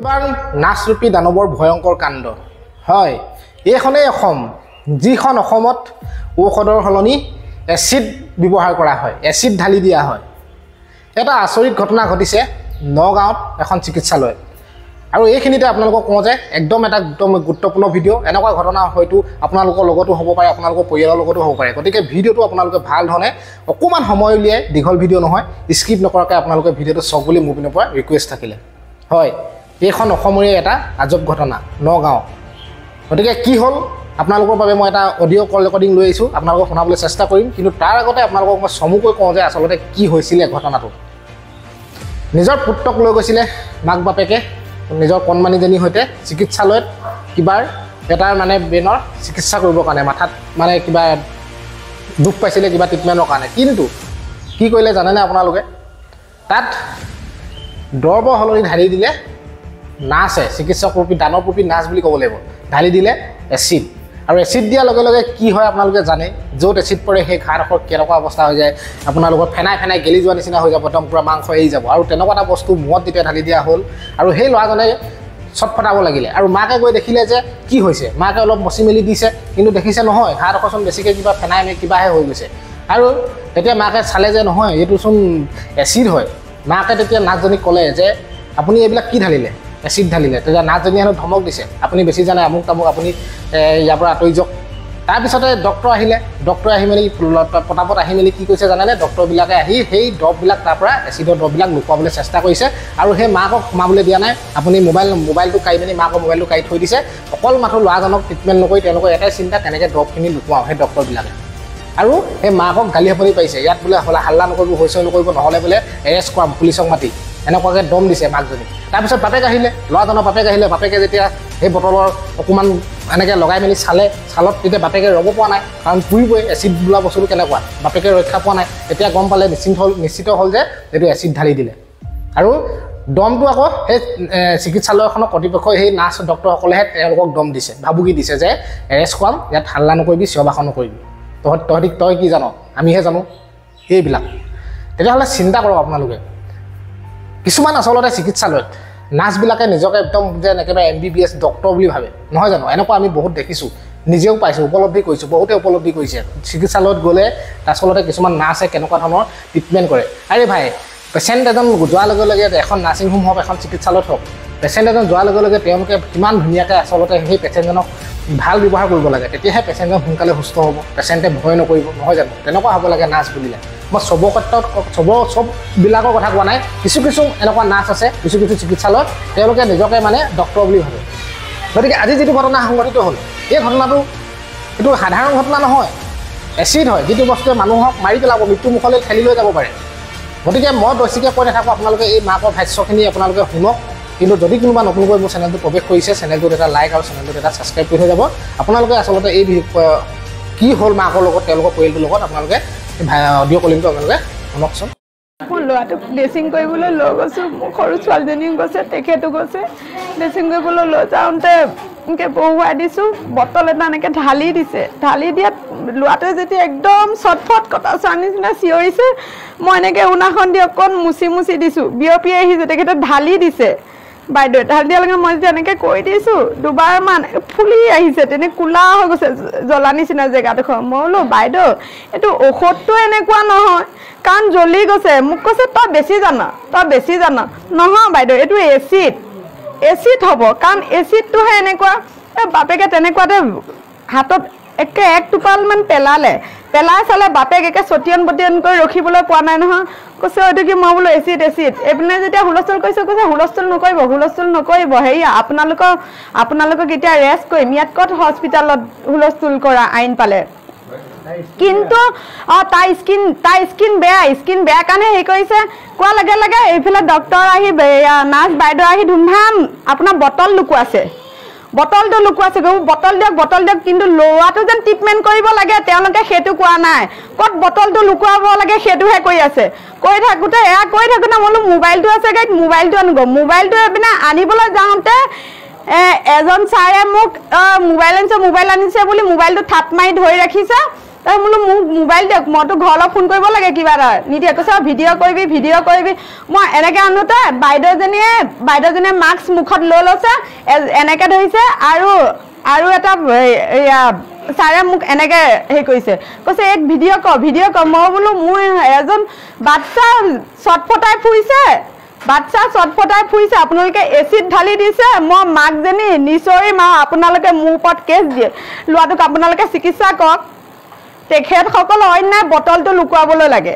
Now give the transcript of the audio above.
এবাৰ নাচৰূপী দানৱৰ ভয়ংকৰ কাণ্ড হয় এইখনেই অসম যিখন অসমত ঔষধৰ হলনি এচিড ব্যৱহাৰ কৰা হয় এচিড ঢালি দিয়া হয় এটা আচৰিত ঘটনা ঘটিছে নগাঁৱত এখন চিকিৎসালয়ত আৰু এইখিনিতে আপোনালোকক কওঁ যে একদম গুৰুত্বপূৰ্ণ ভিডিঅ' এনেকুৱা ঘটনা হয়তো আপোনালোকৰ লগতো হ'ব পাৰে আপোনালোকৰ পৰিয়ালৰ লগতো হ'ব পাৰে গতিকে ভিডিঅ'টো আপোনালোকে ভাল ধৰণে অকমান সময় উলিয়াই দীঘল ভিডিঅ' নহয় স্কিপ নকৰাকৈ আপোনালোকে ভিডিঅ'টো চাওক বুলি মোৰ পিনৰ পৰা ৰিকুৱেষ্ট থাকিলে হয় এইখন অসমৰে এটা আজব ঘটনা নগাঁও গতিকে কি হ'ল আপোনালোকৰ বাবে মই এটা অডিঅ' কল ৰেকৰ্ডিং লৈ আহিছোঁ আপোনালোকক শুনাবলৈ চেষ্টা কৰিম কিন্তু তাৰ আগতে আপোনালোকক মই চমুকৈ কওঁ যে আচলতে কি হৈছিলে ঘটনাটো নিজৰ পুত্ৰক লৈ গৈছিলে মাক বাপেকে নিজৰ কণমানিজনীৰ সৈতে চিকিৎসালয়ত কিবাৰ এটাৰ মানে ব্ৰেইনৰ চিকিৎসা কৰিবৰ কাৰণে মাথাত মানে কিবা দুখ পাইছিলে কিবা ট্ৰিটমেণ্টৰ কাৰণে কিন্তু কি কৰিলে জানেনে আপোনালোকে তাত দৰৱ হলনি ঢালি দিলে নাচে চিকিৎসক ৰূপী দানৱ ৰূপী নাচ বুলি ক'ব লাগিব ঢালি দিলে এচিড আৰু এচিড দিয়াৰ লগে লগে কি হয় আপোনালোকে জানে য'ত এচিড পৰে সেই ঘাঁডোখৰ কেনেকুৱা অৱস্থা হৈ যায় আপোনালোকৰ ফেনাই গেলি যোৱা নিচিনা হৈ যাব একদম পূৰা মাংস এৰি যাব আৰু তেনেকুৱা এটা বস্তু মূৰত যেতিয়া ঢালি দিয়া হ'ল আৰু সেই ল'ৰাজনে চটফটাব লাগিলে আৰু মাকে গৈ দেখিলে যে কি হৈছে মাকে অলপ মচি মেলি দিছে কিন্তু দেখিছে নহয় ঘাঁডোখৰচোন বেছিকৈ কিবা ফেনাই কিবাহে হৈ গৈছে আৰু তেতিয়া মাকে চালে যে নহয় এইটোচোন এচিড হয় মাকে তেতিয়া নাচজনীক ক'লে যে আপুনি এইবিলাক কি ঢালিলে এচিড ঢালিলে তেতিয়া নাচজনীয়ে হেনো ধমক দিছে আপুনি বেছি জানে আমুক তামুক আপুনি ইয়াৰ পৰা আঁতৰি যাওক তাৰপিছতে ডক্টৰ আহিলে ডক্টৰ আহি মেলি পটাপট আহি মেলি কি কৈছে জানেনে ডক্টৰবিলাকে আহি সেই দৰৱবিলাক তাৰ পৰা এচিডৰ দৰৱবিলাক লুকুৱাবলৈ চেষ্টা কৰিছে আৰু সেই মাকক সোমাবলৈ দিয়া নাই আপুনি মোবাইলটো কাঢ়ি মেলি মাকৰ মোবাইলটো কাঢ়ি থৈ দিছে অকল মাথো ল'ৰাজনক ট্ৰিটমেণ্ট নকৰি তেওঁলোকৰ এটাই চিন্তা কেনেকৈ দৰৱখিনি লুকুৱাওঁ সেই ডক্টৰবিলাকে আৰু সেই মাকক গালি সাপৰি পাৰিছে ইয়াত বোলে হাল্লা নকৰিব হৈছে নকৰিব নহ'লে বোলে এৰেষ্ট কৰাম পুলিচক মাতি এনেকুৱাকৈ দম দিছে মাকজনী তাৰপিছত বাপেক আহিলে ল'ৰাজনৰ বাপেক আহিলে বাপেকে যেতিয়া সেই বটলৰ অকণমান এনেকৈ লগাই মেলি ছালত তেতিয়া বাপেকে ৰ'ব পৰা নাই কাৰণ পুৰিবই এচিড বোলা বস্তুটো কেনেকুৱা বাপেকে ৰক্ষা পোৱা নাই তেতিয়া গম পালে নিশ্চিত হ'ল যে এইটো এচিড ঢালি দিলে আৰু দমটো আকৌ সেই চিকিৎসালয়খনৰ কৰ্তৃপক্ষই সেই নাৰ্ছ ডক্টৰসকলেহে তেওঁলোকক দম দিছে ভাবুকি দিছে যে এৰেষ্ট কৰাম ইয়াত হাল্লা নকৰিবি চিঞৰ বাখৰ নকৰিবি তই কি জানো আমিহে জানো এইবিলাক তেতিয়াহ'লে চিন্তা কৰক আপোনালোকে কিছুমান আচলতে চিকিৎসালয়ত নাৰ্ছবিলাকে নিজকে একদম যেন একেবাৰে MBBS ডক্টৰ বুলি ভাবে নহয় জানো এনেকুৱা আমি বহুত দেখিছোঁ নিজেও পাইছোঁ উপলব্ধি কৰিছোঁ বহুতে উপলব্ধি কৰিছে চিকিৎসালয়ত গ'লে আচলতে কিছুমান নাৰ্ছে কেনেকুৱা ধৰণৰ ট্ৰিটমেণ্ট কৰে আৰে ভাই পেচেণ্ট এজন যোৱাৰ লগে লগে এখন নাৰ্ছিং হোম হওক এখন চিকিৎসালয়ত হওক পেচেণ্ট এজন যোৱাৰ লগে লগে তেওঁলোকে কিমান ধুনীয়াকৈ আচলতে সেই পেচেণ্টজনক ভাল ব্যৱহাৰ কৰিব লাগে তেতিয়াহে পেচেণ্টজন সোনকালে সুস্থ হ'ব পেচেণ্টে ভয় নকৰিব নহয় জানো তেনেকুৱা হ'ব লাগে নাৰ্ছ বুলিলে মই চবৰ ক্ষেত্ৰত চববিলাকৰ কথা কোৱা নাই কিছু এনেকুৱা নাৰ্ছ আছে কিছু চিকিৎসালয়ত তেওঁলোকে নিজকে মানে ডক্টৰ বুলি ভাবে গতিকে আজি যিটো ঘটনা সংঘটিত হ'ল এই ঘটনাটো এইটো সাধাৰণ ঘটনা নহয় এচিড হয় যিটো বস্তুৱে মানুহক মাৰি পেলাব মৃত্যুমুখলৈ ঠেলি লৈ যাব পাৰে গতিকে মই বেছিকৈ কৈ নাথাকোঁ আপোনালোকে এই মাকৰ ভাষ্যখিনি আপোনালোকে শুনক কিন্তু যদি কোনোবা নতুনকৈ মোৰ চেনেলটো প্ৰৱেশ কৰিছে চেনেলটোত এটা লাইক আৰু চেনেলটোত এটা ছাবস্ক্ৰাইব কৰি থৈ যাব আপোনালোকে আচলতে এই কি হ'ল মাকৰ লগত তেওঁলোকৰ পৰিয়ালটোৰ লগত আপোনালোকে অডিঅ' কলিংটো আপোনালোকে শুনকচোন মোৰ ল'ৰাটোক ড্ৰেছিং কৰিবলৈ লৈ গৈছোঁ মোৰ সৰু ছোৱালীজনীও গৈছে তেখেতো গৈছে ড্ৰেছিং কৰিবলৈ লৈ যাওঁতে এনেকৈ বহুৱাই দিছোঁ বটল এটা এনেকৈ ঢালি দিছে ঢালি দিয়াত ল'ৰাটোৱে যেতিয়া একদম চটফট কটা চোৱাৰ নিচিনা চিঞৰিছে মই এনেকৈ উনাখন দি অকণ মুচি দিছোঁ বিয়পি আহিছে তেখেতে ঢালি দিছে বাইদেউ ঢালি দিয়াৰ লগে মই যেতিয়া এনেকৈ কৈ দিছোঁ দুবাৰমান ফুলি আহিছে তেনে কোলা হৈ গৈছে জ্বলা নিচিনা জেগাডোখৰ মই বোলো বাইদেউ এইটো ঔষধটো এনেকুৱা নহয় কাৰণ জ্বলি গৈছে মোক কৈছে তই বেছি জান নহয় বাইদেউ এইটো এচিড হ'ব কাৰণ এচিডটোহে এনেকুৱা বাপেকে তেনেকুৱাতে হাতত এক টোপালমান পেলাই চালে বাপেক একে চটিয়ন বটিয়ন কৰি ৰখিবলৈ পোৱা নাই নহয় কৈছে এইটো কি মই বোলো এচিড এইপিনে যেতিয়া হুলস্থুল কৰিছে কৈছে হুলস্থুল নকৰিব হেৰি আপোনালোকক এতিয়া ৰেষ্ট কৰিম ইয়াত ক'ত হস্পিটেলত হুলস্থুল কৰা আইন পালে কিন্তু তাই স্কিন বেয়া কাৰণে হেৰি কৰিছে কোৱা লগে লগে এইফালে ডক্টৰ আহি নাৰ্ছ বাইদেউ আহি ধুমধাম আপোনাৰ বটলটো লুকুৱাইছে বটল দিয়ক কিন্তু ল'ৰাটো যেন ট্ৰিটমেণ্ট কৰিব লাগে তেওঁলোকে সেইটো কোৱা নাই ক'ত বটলটো লুকুৱাব লাগে সেইটোহে কৰি আছে কৈ থাকোঁতে মই বোলো মোবাইলটো আছে গাড়ীত মোবাইলটো আনিব মোবাইলটো এইপিনে আনিবলৈ যাওঁতে এজন ছাৰে মোক মোবাইল আনিছে বুলি মোবাইলটো থাপ মাৰি ধৰি ৰাখিছে তাৰ বোলো মোক মোবাইল দিয়ক মইতো ঘৰলৈ ফোন কৰিব লাগে কিবা এটা নিদিয়ে কৈছে ভিডিঅ' কৰিবি মই এনেকৈ আনোতে বাইদেউজনীয়ে মাস্ক মুখত লৈ লৈছে এনেকৈ ধৰিছে আৰু এটা ছাৰে মোক এনেকৈ হেৰি কৰিছে কৈছে এক ভিডিঅ' কৰ মই বোলো মোৰ এজন বাচ্চা চটফটাই ফুৰিছে আপোনালোকে এচিড ঢালি দিছে মই মাকজনী নিচৰিম আৰু আপোনালোকে মোৰ ওপৰত কেছ দিয়ে ল'ৰাটোক আপোনালোকে চিকিৎসা কৰক তেখেতসকলৰ অন্যায় বটলটো লুকুৱাবলৈ লাগে